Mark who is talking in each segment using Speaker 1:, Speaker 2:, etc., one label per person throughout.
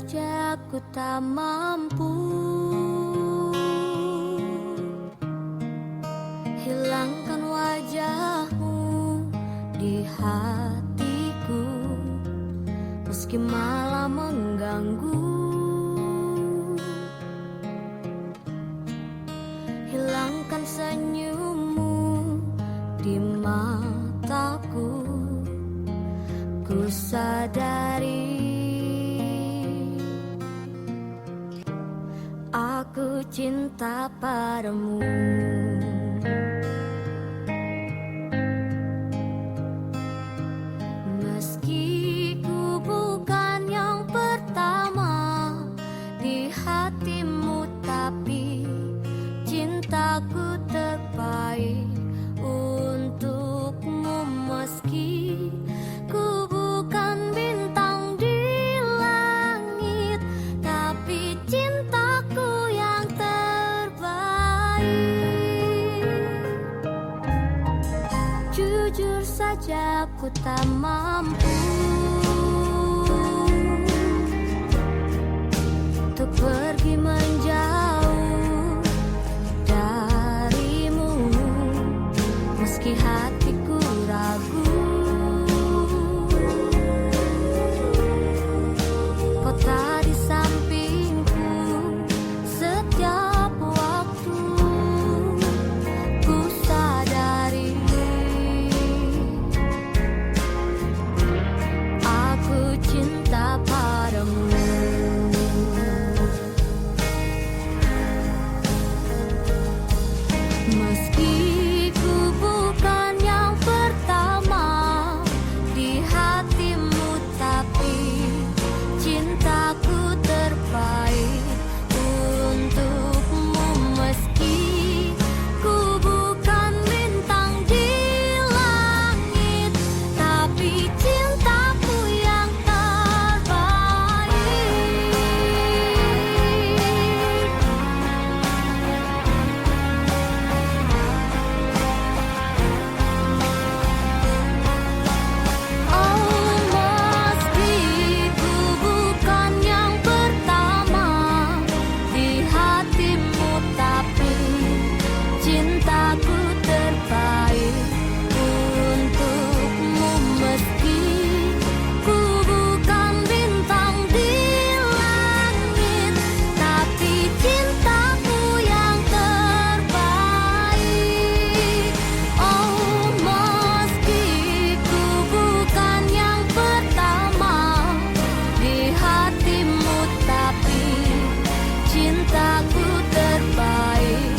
Speaker 1: saja aku tak mampu hilangkan wajahmu di hatiku, meski malah mengganggu. Hilangkan senyummu di mataku, ku sadari aku cinta padamu. Meski ku bukan yang pertama di hatimu, tapi cintaku terbaik untukmu. Meski ku bukan bintang di langit, tapi cintaku yang terbaik. Jujur saja aku tak mampu untuk pergi menjauh darimu, meski hatiku ragu. Kau tak di sampingku setiap waktu, ku sadari aku cinta padamu. Meski ku bukan yang pertama di hatimu, tapi cintaku terbaik untukmu. Meski ku bukan bintang di langit, tapi cintaku yang terbaik. Oh, meski ku bukan yang pertama di hatimu, tapi cintaku terbaik untukmu. Meski ku bukan bintang di langit, tapi cintaku yang terbaik. Oh, meski ku bukan yang pertama di hatimu, tapi cintaku terbaik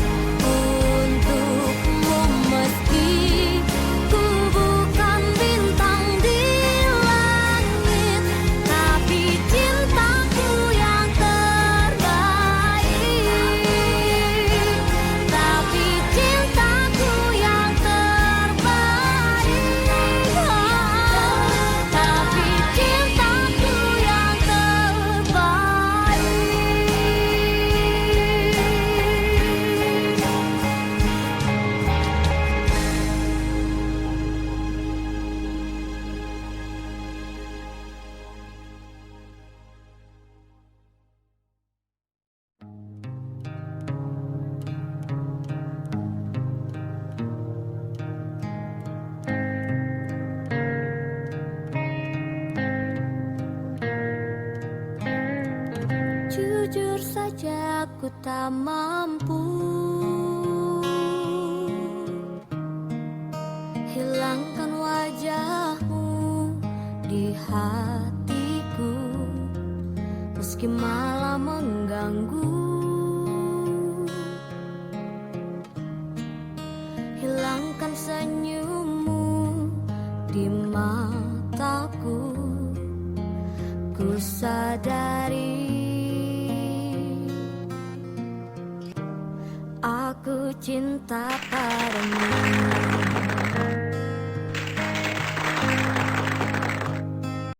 Speaker 1: untukmu. Meski ku bukan bintang di langit, tapi cintaku yang terbaik. Tapi cintaku yang terbaik. Tapi cintaku yang terbaik. Jujur saja aku tak mampu hilangkan wajahmu di hatiku, meski malah mengganggu. Hilangkan senyummu di mataku, ku sadari aku cinta padamu.